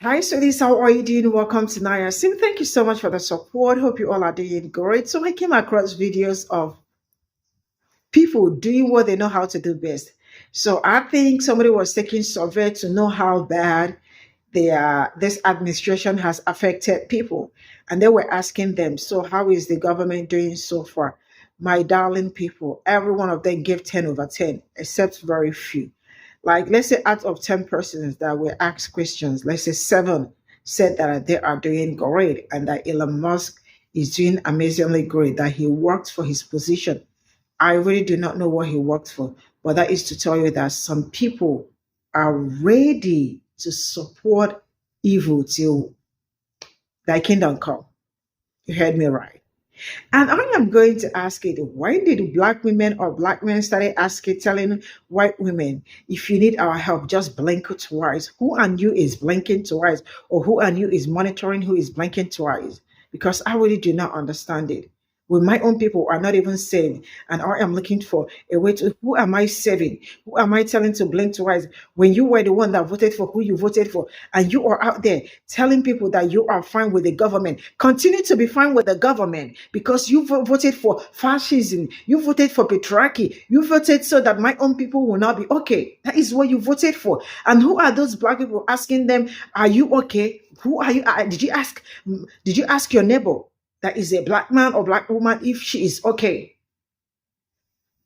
Hi, sweeties. How are you doing? Welcome to Naya Sim. Thank you so much for the support. Hope you all are doing great. So I came across videos of people doing what they know how to do best. So I think somebody was taking survey to know how bad this administration has affected people. And they were asking them, so how is the government doing so far? My darling people, every one of them gave 10 over 10, except very few. Like, let's say out of 10 persons that were asked questions, let's say seven said that they are doing great and that Elon Musk is doing amazingly great, that he worked for his position. I really do not know what he worked for, but that is to tell you that some people are ready to support evil till thy kingdom come. You heard me right. And I am going to ask it, why did black women or black men started asking, telling white women, if you need our help, just blink twice. Who and you is blinking twice? Or who and you is monitoring who is blinking twice? Because I really do not understand it. When my own people are not even saved, and I am looking for a way to, who am I saving? Who am I telling to blink twice? When you were the one that voted for who you voted for, and you are out there telling people that you are fine with the government, continue to be fine with the government because you voted for fascism, you voted for patriarchy, you voted so that my own people will not be okay. That is what you voted for. And who are those black people asking them, are you okay? Who are you? Did you ask your neighbor that is a black man or black woman if she is okay?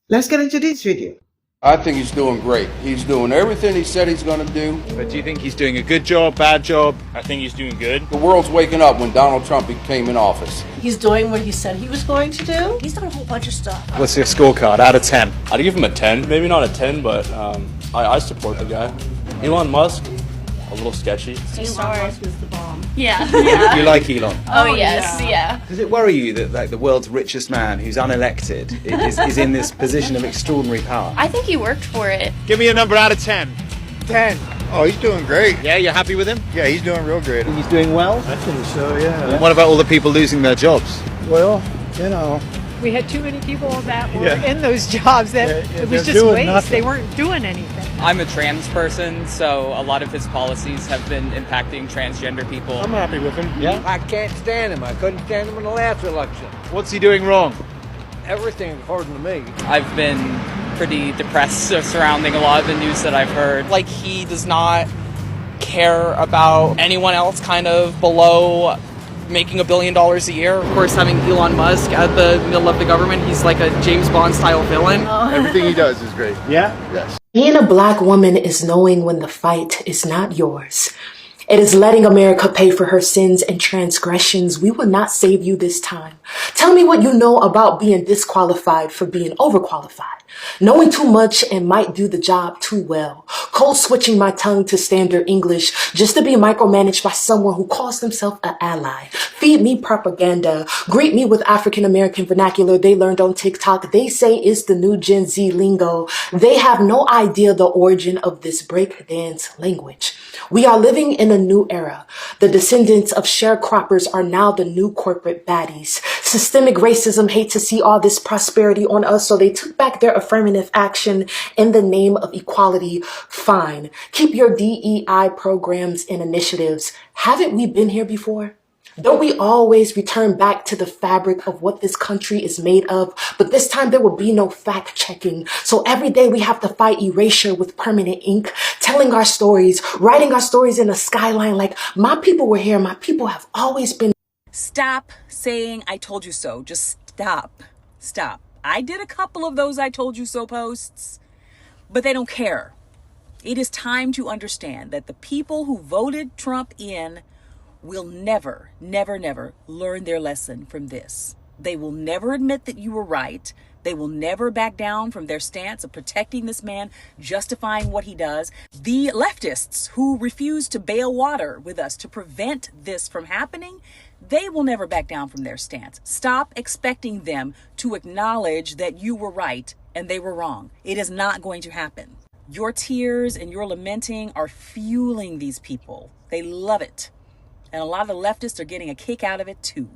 Let's get into this video. I think he's doing great. He's doing everything he said he's going to do. But do you think he's doing a good job, bad job? I think he's doing good. The world's waking up when Donald Trump came in office. He's doing what he said he was going to do. He's done a whole bunch of stuff. What's your scorecard out of 10? I'd give him a 10. Maybe not a 10, but I support the guy. Elon Musk, a little sketchy. Elon Musk is the bomb. You like Elon? Oh yes, yeah. Does it worry you that like the world's richest man, who's unelected, is in this position of extraordinary power? I think he worked for it. Give me a number out of 10. 10. Oh, he's doing great. Yeah, you're happy with him? Yeah, he's doing real great. He's doing well? I think so, yeah. What about all the people losing their jobs? Well, you know. We had too many people that were in those jobs that it was just waste. Nothing. They weren't doing anything. I'm a trans person, so a lot of his policies have been impacting transgender people. I'm happy with him. Yeah? I can't stand him. I couldn't stand him in the last election. What's he doing wrong? Everything according to me. I've been pretty depressed surrounding a lot of the news that I've heard. Like, he does not care about anyone else kind of below making $1 billion a year. Of course, having Elon Musk at the middle of the government, he's like a James Bond style villain. Everything he does is great. Yeah? Yes. Being a black woman is knowing when the fight is not yours. It is letting America pay for her sins and transgressions. We will not save you this time. Tell me what you know about being disqualified for being overqualified. Knowing too much and might do the job too well. Code switching my tongue to standard English just to be micromanaged by someone who calls themselves an ally. Feed me propaganda. Greet me with African American vernacular they learned on TikTok. They say it's the new Gen Z lingo. They have no idea the origin of this breakdance language. We are living in a new era. The descendants of sharecroppers are now the new corporate baddies. Systemic racism hates to see all this prosperity on us, so they took back their affirmative action in the name of equality. Fine. Keep your DEI programs and initiatives. Haven't we been here before? Don't we always return back to the fabric of what this country is made of? But this time there will be no fact checking. So every day we have to fight erasure with permanent ink, telling our stories, writing our stories in the skyline like my people were here. My people have always been. Stop saying I told you so. Just stop. Stop. I did a couple of those I told you so posts, but they don't care. It is time to understand that the people who voted Trump in will never, never, never learn their lesson from this. They will never admit that you were right. They will never back down from their stance of protecting this man, justifying what he does. The leftists who refuse to bail water with us to prevent this from happening, they will never back down from their stance. Stop expecting them to acknowledge that you were right and they were wrong. It is not going to happen. Your tears and your lamenting are fueling these people. They love it. And a lot of the leftists are getting a kick out of it too.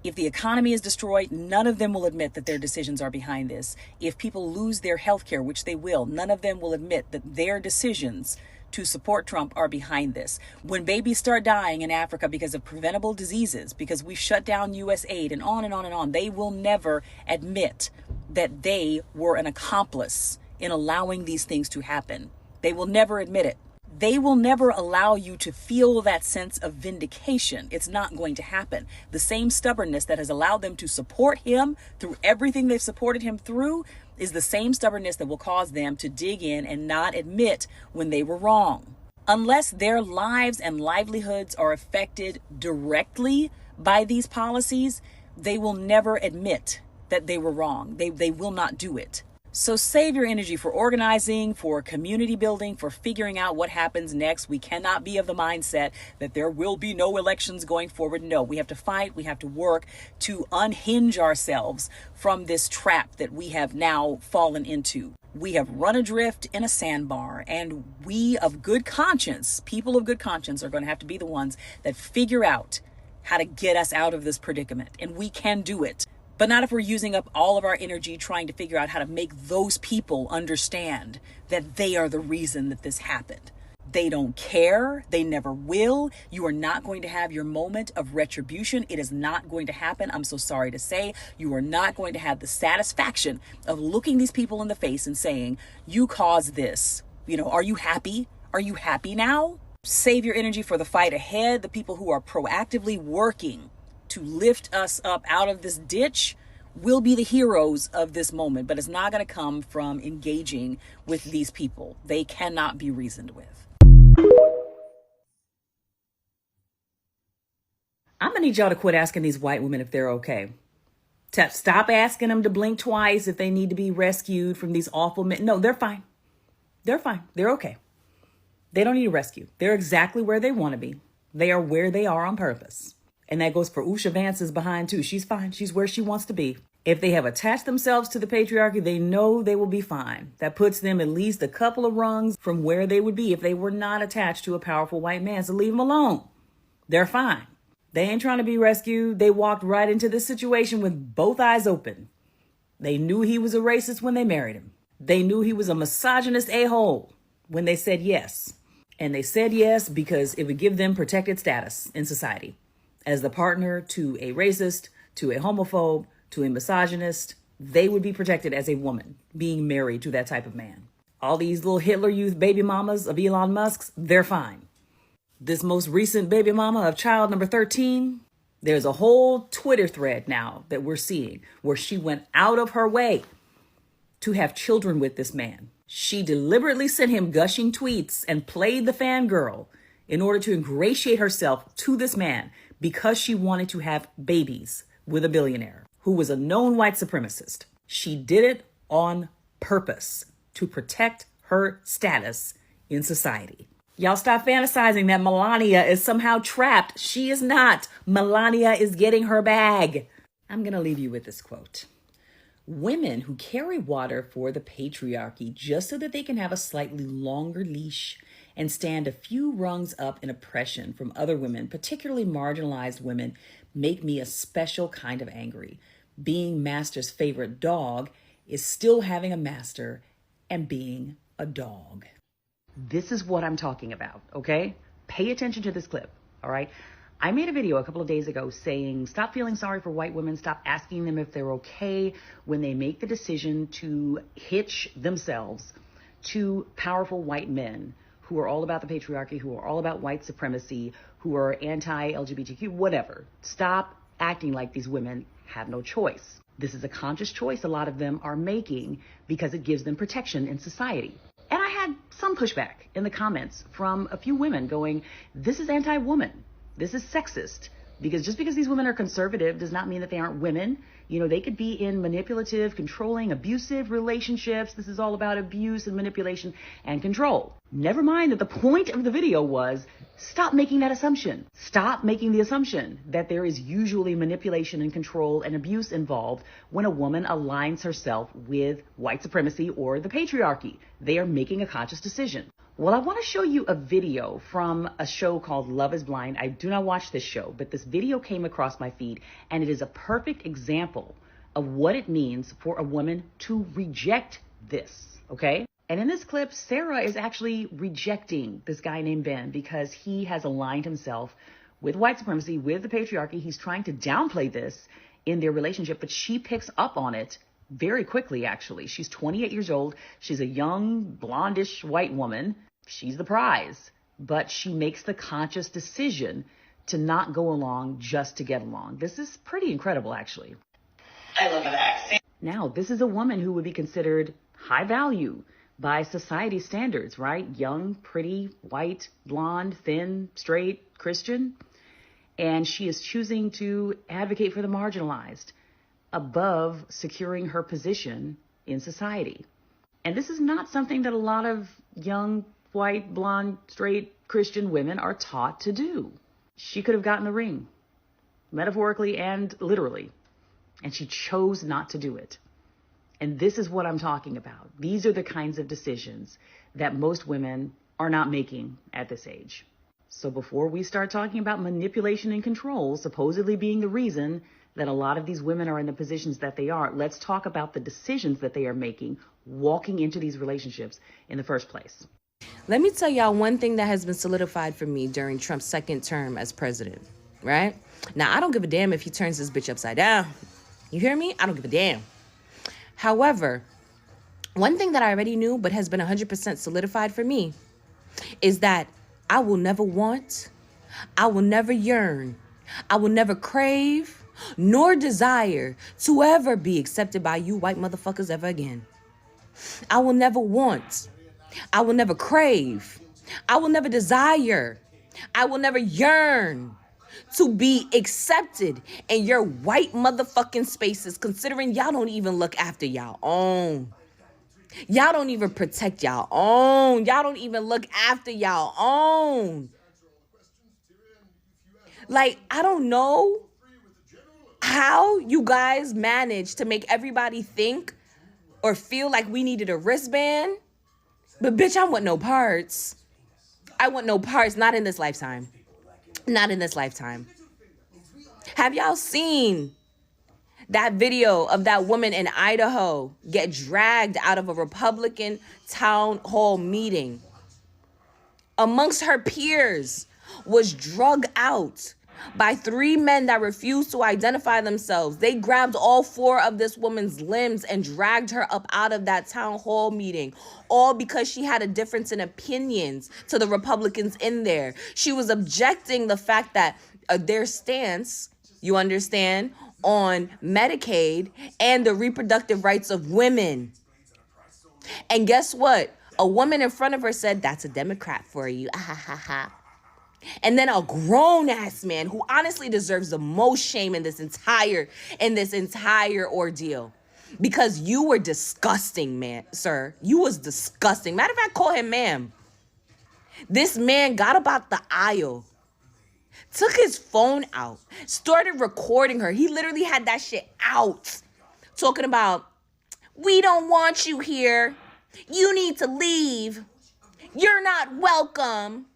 If the economy is destroyed, none of them will admit that their decisions are behind this. If people lose their health care, which they will, none of them will admit that their decisions to support Trump are behind this. When babies start dying in Africa because of preventable diseases, because we shut down U.S. aid and on and on and on, they will never admit that they were an accomplice in allowing these things to happen. They will never admit it. They will never allow you to feel that sense of vindication. It's not going to happen. The same stubbornness that has allowed them to support him through everything they've supported him through is the same stubbornness that will cause them to dig in and not admit when they were wrong. Unless their lives and livelihoods are affected directly by these policies, they will never admit that they were wrong. They will not do it. So save your energy for organizing, for community building, for figuring out what happens next. We cannot be of the mindset that there will be no elections going forward. No, we have to fight. We have to work to unhinge ourselves from this trap that we have now fallen into. We have run adrift in a sandbar, and we of good conscience, people of good conscience, are going to have to be the ones that figure out how to get us out of this predicament. And we can do it. But not if we're using up all of our energy trying to figure out how to make those people understand that they are the reason that this happened. They don't care. They never will. You are not going to have your moment of retribution. It is not going to happen. I'm so sorry to say. You are not going to have the satisfaction of looking these people in the face and saying, you caused this. You know, are you happy? Are you happy now? Save your energy for the fight ahead. The people who are proactively working to lift us up out of this ditch will be the heroes of this moment, but it's not going to come from engaging with these people. They cannot be reasoned with. I'm going to need y'all to quit asking these white women if they're okay. Stop asking them to blink twice if they need to be rescued from these awful men. No, they're fine. They're fine. They're okay. They don't need a rescue. They're exactly where they want to be. They are where they are on purpose. And that goes for Usha Vance's behind too. She's fine. She's where she wants to be. If they have attached themselves to the patriarchy, they know they will be fine. That puts them at least a couple of rungs from where they would be if they were not attached to a powerful white man. So leave them alone. They're fine. They ain't trying to be rescued. They walked right into this situation with both eyes open. They knew he was a racist when they married him. They knew he was a misogynist a-hole when they said yes. And they said yes because it would give them protected status in society. As the partner to a racist, to a homophobe, to a misogynist, they would be protected as a woman being married to that type of man. All these little Hitler Youth baby mamas of Elon Musk's, they're fine. This most recent baby mama of child number 13, there's a whole Twitter thread now that we're seeing where she went out of her way to have children with this man. She deliberately sent him gushing tweets and played the fangirl in order to ingratiate herself to this man because she wanted to have babies with a billionaire who was a known white supremacist. She did it on purpose to protect her status in society. Y'all stop fantasizing that Melania is somehow trapped. She is not. Melania is getting her bag. I'm going to leave you with this quote. Women who carry water for the patriarchy just so that they can have a slightly longer leash and stand a few rungs up in oppression from other women, particularly marginalized women, make me a special kind of angry. Being master's favorite dog is still having a master and being a dog. This is what I'm talking about, okay? Pay attention to this clip, all right? I made a video a couple of days ago saying, stop feeling sorry for white women, stop asking them if they're okay when they make the decision to hitch themselves to powerful white men who are all about the patriarchy, who are all about white supremacy, who are anti-LGBTQ, whatever. Stop acting like these women have no choice. This is a conscious choice a lot of them are making because it gives them protection in society. And I had some pushback in the comments from a few women going, this is anti-woman. This is sexist. Because just because these women are conservative does not mean that they aren't women. You know, they could be in manipulative, controlling, abusive relationships. This is all about abuse and manipulation and control. Never mind that the point of the video was stop making that assumption. Stop making the assumption that there is usually manipulation and control and abuse involved when a woman aligns herself with white supremacy or the patriarchy. They are making a conscious decision. Well, I want to show you a video from a show called Love is Blind. I do not watch this show, but this video came across my feed, and it is a perfect example of what it means for a woman to reject this, okay? And in this clip, Sarah is actually rejecting this guy named Ben because he has aligned himself with white supremacy, with the patriarchy. He's trying to downplay this in their relationship, but she picks up on it very quickly, actually. She's 28 years old. She's a young, blondish white woman. She's the prize, but she makes the conscious decision to not go along just to get along. This is pretty incredible, actually. I love that. Now, this is a woman who would be considered high value by society standards, right? Young, pretty, white, blonde, thin, straight, Christian. And she is choosing to advocate for the marginalized above securing her position in society. And this is not something that a lot of young, white, blonde, straight, Christian women are taught to do. She could have gotten the ring, metaphorically and literally, and she chose not to do it. And this is what I'm talking about. These are the kinds of decisions that most women are not making at this age. So before we start talking about manipulation and control, supposedly being the reason that a lot of these women are in the positions that they are, let's talk about the decisions that they are making walking into these relationships in the first place. Let me tell y'all one thing that has been solidified for me during Trump's second term as president, right? Now, I don't give a damn if he turns this bitch upside down. You hear me? I don't give a damn. However, one thing that I already knew but has been 100% solidified for me is that I will never want, I will never yearn, I will never crave, nor desire to ever be accepted by you white motherfuckers ever again. I will never want, I will never crave, I will never desire, I will never yearn to be accepted in your white motherfucking spaces, considering y'all don't even look after y'all own. Y'all don't even protect y'all own. Y'all don't even look after y'all own. Like, I don't know how you guys manage to make everybody think or feel like we needed a wristband. But bitch, I want no parts. I want no parts. Not in this lifetime. Not in this lifetime. Have y'all seen that video of that woman in Idaho get dragged out of a Republican town hall meeting? Amongst her peers was drug out by 3 men that refused to identify themselves. They grabbed all 4 of this woman's limbs and dragged her up out of that town hall meeting, all because she had a difference in opinions to the Republicans in there. She was objecting the fact that their stance, you understand, on Medicaid and the reproductive rights of women. And guess what? A woman in front of her said, "That's a Democrat for you." And then a grown-ass man who honestly deserves the most shame in this entire ordeal. Because you were disgusting, man, sir. You was disgusting. Matter of fact, call him ma'am. This man got about the aisle, took his phone out, started recording her. He literally had that shit out, talking about, "We don't want you here. You need to leave. You're not welcome."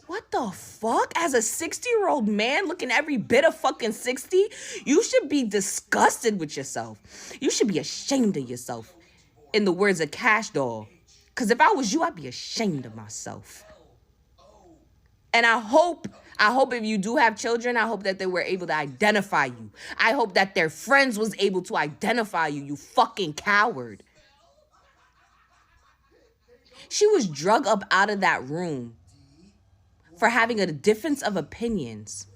What the fuck? As a 60-year-old man looking every bit of fucking 60, you should be disgusted with yourself. You should be ashamed of yourself, in the words of Cash Doll. Because if I was you, I'd be ashamed of myself. And I hope if you do have children, I hope that they were able to identify you. I hope that their friends was able to identify you, you fucking coward. She was drug up out of that room for having a difference of opinions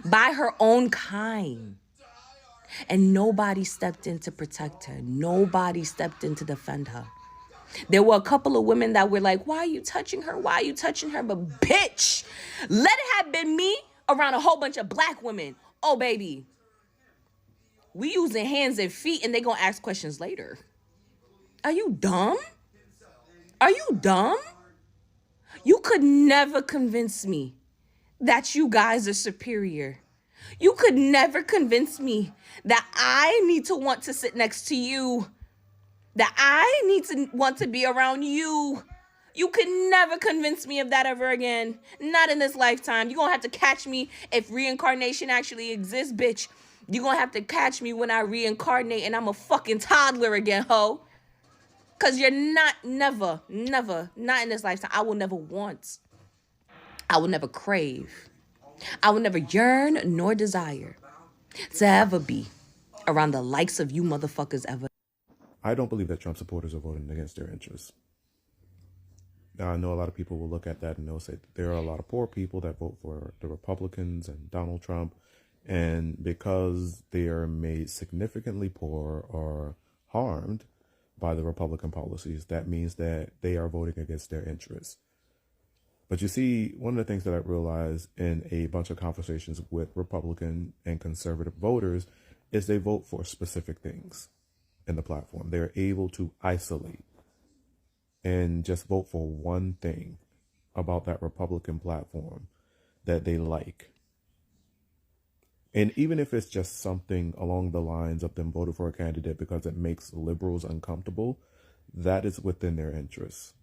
by her own kind. And nobody stepped in to protect her. Nobody stepped in to defend her. There were a couple of women that were like, "Why are you touching her? Why are you touching her?" But bitch, let it have been me around a whole bunch of black women. Oh, baby, we using hands and feet and they gonna ask questions later. Are you dumb? Are you dumb? You could never convince me that you guys are superior. You could never convince me that I need to want to sit next to you, that I need to want to be around you. You could never convince me of that ever again. Not in this lifetime. You're going to have to catch me if reincarnation actually exists, bitch. You're going to have to catch me when I reincarnate and I'm a fucking toddler again, ho. Because you're not, never, not in this lifetime. I will never want. I will never crave. I will never yearn nor desire to ever be around the likes of you motherfuckers ever. I don't believe that Trump supporters are voting against their interests. Now, I know a lot of people will look at that and they'll say that there are a lot of poor people that vote for the Republicans and Donald Trump, and because they are made significantly poor or harmed by the Republican policies, that means that they are voting against their interests. But you see, one of the things that I realized in a bunch of conversations with Republican and conservative voters is they vote for specific things in the platform. They're able to isolate and just vote for one thing about that Republican platform that they like. And even if it's just something along the lines of them voting for a candidate because it makes liberals uncomfortable, that is within their interests.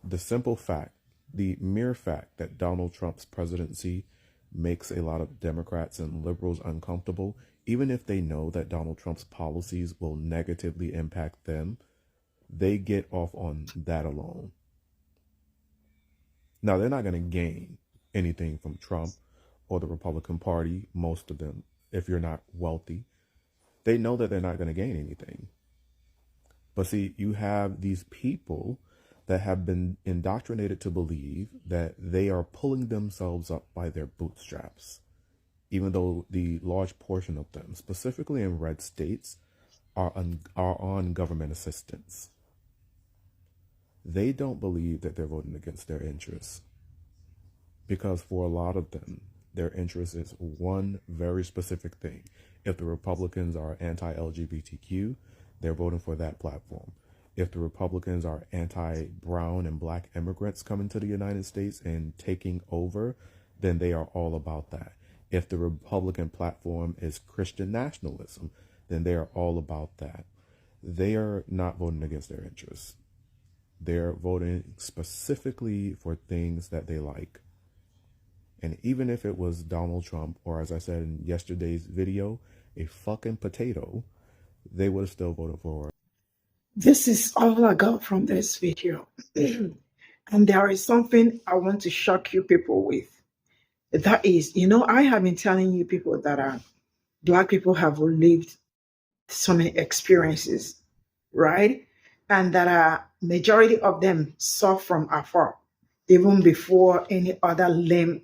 The simple fact, the mere fact that Donald Trump's presidency makes a lot of Democrats and liberals uncomfortable, even if they know that Donald Trump's policies will negatively impact them, they get off on that alone. Now, they're not going to gain anything from Trump or the Republican Party, most of them, if you're not wealthy. They know that they're not going to gain anything. But see, you have these people that have been indoctrinated to believe that they are pulling themselves up by their bootstraps, even though the large portion of them, specifically in red states, are on government assistance. They don't believe that they're voting against their interests, because for a lot of them, their interest is one very specific thing. If the Republicans are anti-LGBTQ, they're voting for that platform. If the Republicans are anti-brown and black immigrants coming to the United States and taking over, then they are all about that. If the Republican platform is Christian nationalism, then they are all about that. They are not voting against their interests. They're voting specifically for things that they like. And even if it was Donald Trump, or as I said in yesterday's video, a fucking potato, they would have still voted for it. This is all I got from this video. And there is something I want to shock you people with. That is, I have been telling you people that Black people have lived so many experiences, right? And that majority of them saw from afar, even before any other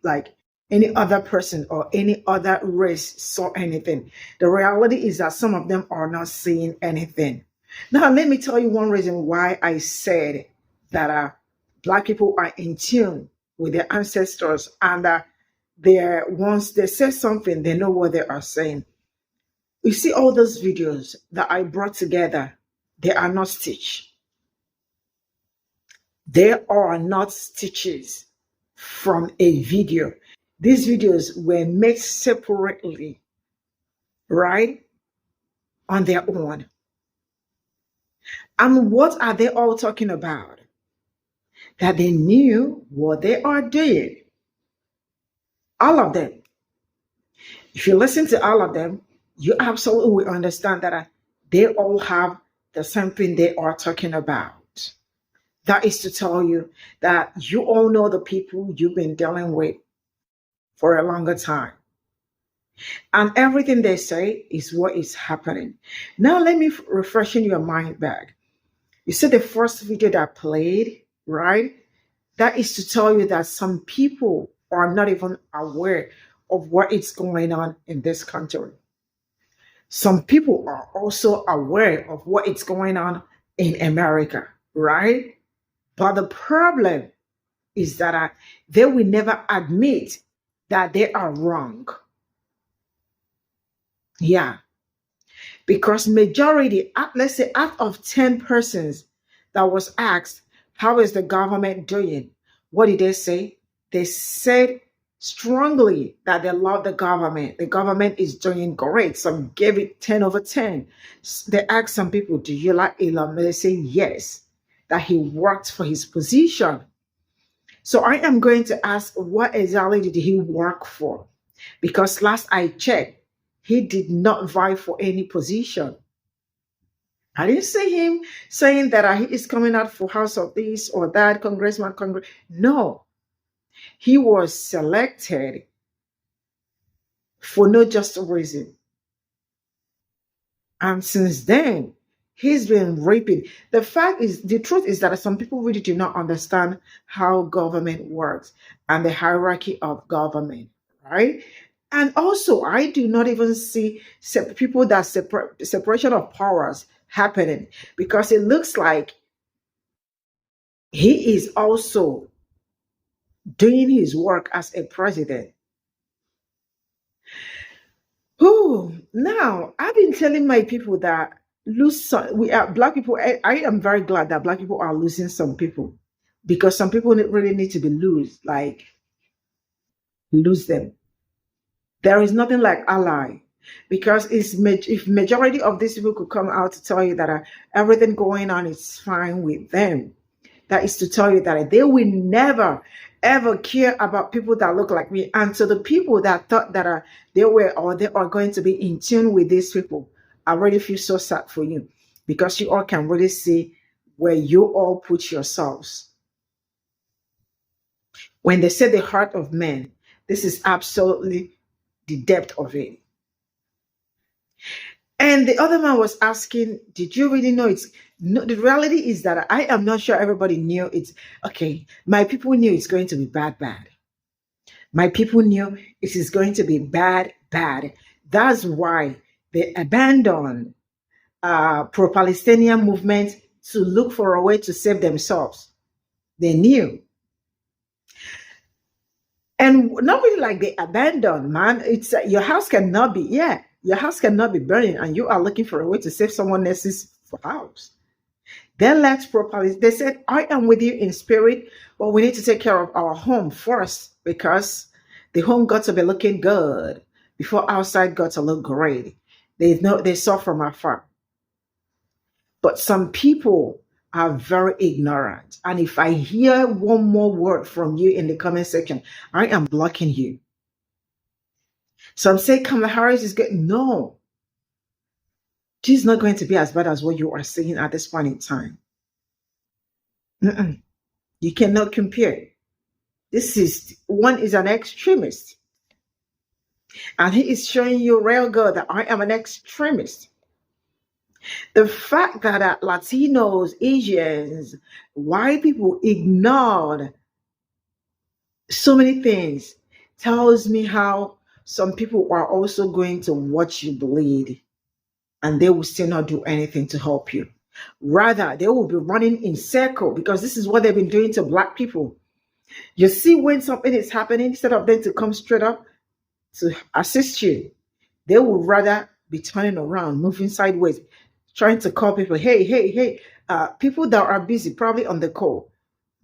like any other person or any other race saw anything. The reality is that some of them are not seeing anything. Now, let me tell you one reason why I said that Black people are in tune with their ancestors, and that once they say something, they know what they are saying. You see all those videos that I brought together, they are not stitched. They are not stitches from a video. These videos were made separately, right, on their own. And what are they all talking about? That they knew what they are doing. All of them. If you listen to all of them, you absolutely will understand that they all have the same thing they are talking about. That is to tell you that you all know the people you've been dealing with for a longer time. And everything they say is what is happening. Now let me refresh your mind back. You see the first video that I played, right? That is to tell you that some people are not even aware of what is going on in this country. Some people are also aware of what is going on in America, right? But the problem is that they will never admit that they are wrong. Yeah. Because majority, let's say out of 10 persons that was asked, how is the government doing? What did they say? They said strongly that they love the government. The government is doing great. Some gave it 10 over 10. They asked some people, do you like Elon? They say yes, that he worked for his position. So I am going to ask, what exactly did he work for? Because last I checked, he did not vie for any position. I didn't see him saying that he is coming out for House of this or that, congressman, congress. No, he was selected for no just reason. And since then, he's been raping. The truth is that some people really do not understand how government works and the hierarchy of government, right? And also, I do not even see people that separation of powers happening because it looks like he is also doing his work as a president. Oh, now I've been telling my people that we are black people. I am very glad that black people are losing some people because some people really need to be lose them. There is nothing like ally because if majority of these people could come out to tell you that everything going on is fine with them, that is to tell you that they will never ever care about people that look like me. And so the people that thought that they are going to be in tune with these people, I really feel so sad for you because you all can really see where you all put yourselves. When they say the heart of man, this is absolutely the depth of it. And the other man was asking, did you really know it's no, the reality is that I am not sure everybody knew it's okay. My people knew it's going to be bad. My people knew it is going to be bad. That's why they abandoned pro-Palestinian movement to look for a way to save themselves. They knew. And not really like they abandoned, man. It's your house cannot be, your house cannot be burning, and you are looking for a way to save someone else's house. Then let's propose. They said, I am with you in spirit, but we need to take care of our home first because the home got to be looking good before outside got to look great. They saw from afar. But some people are very ignorant. And if I hear one more word from you in the comment section, I am blocking you. Some say Kamala Harris is good. No. She's not going to be as bad as what you are saying at this point in time. You cannot compare. One is an extremist. And he is showing you real good that I am an extremist. The fact that Latinos, Asians, white people ignored so many things tells me how some people are also going to watch you bleed and they will still not do anything to help you. Rather, they will be running in circle because this is what they've been doing to black people. You see, when something is happening, instead of them to come straight up to assist you, they will rather be turning around, moving sideways, trying to call people, hey, people that are busy, probably on the call,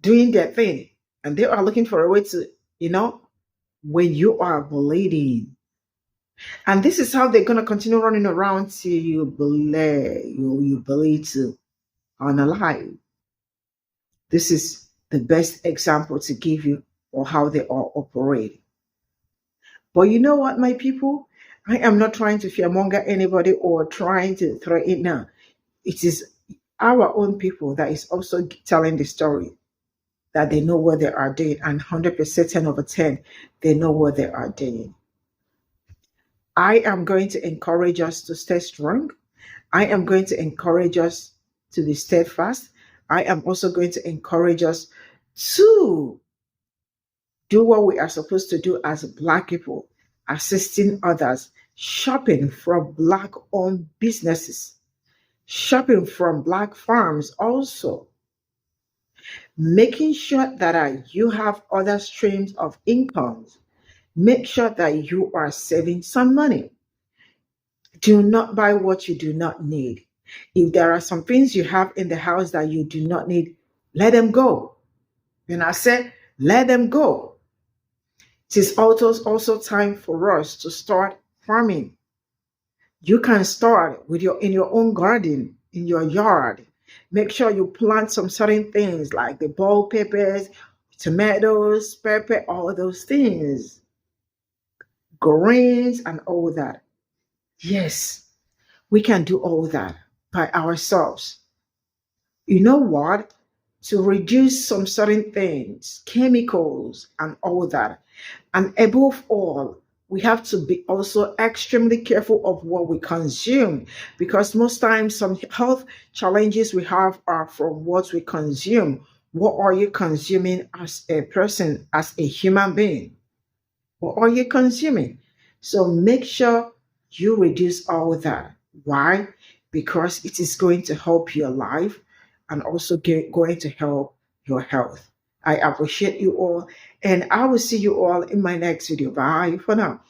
doing their thing. And they are looking for a way to, when you are bleeding. And this is how they're going to continue running around till you bleed to unalive. This is the best example to give you of how they are operating. But you know what, my people? I am not trying to fearmonger anybody or trying to throw it now. It is our own people that is also telling the story that they know what they are doing, and 100% 10 over 10, they know what they are doing. I am going to encourage us to stay strong. I am going to encourage us to be steadfast. I am also going to encourage us to do what we are supposed to do as Black people, assisting others, shopping from Black-owned businesses, shopping from Black farms also, making sure that you have other streams of incomes. Make sure that you are saving some money. Do not buy what you do not need. If there are some things you have in the house that you do not need, let them go. And I said, let them go. It is also time for us to start farming. You can start in your own garden, in your yard. Make sure you plant some certain things like the bell peppers, tomatoes, pepper, all those things. Greens and all that. Yes, we can do all that. by ourselves. You know what? To reduce some certain things, chemicals, and all that. And above all, we have to be also extremely careful of what we consume because most times some health challenges we have are from what we consume. What are you consuming as a person, as a human being? What are you consuming? So make sure you reduce all that. Why? Because it is going to help your life and also going to help your health. I appreciate you all and I will see you all in my next video. Bye for now.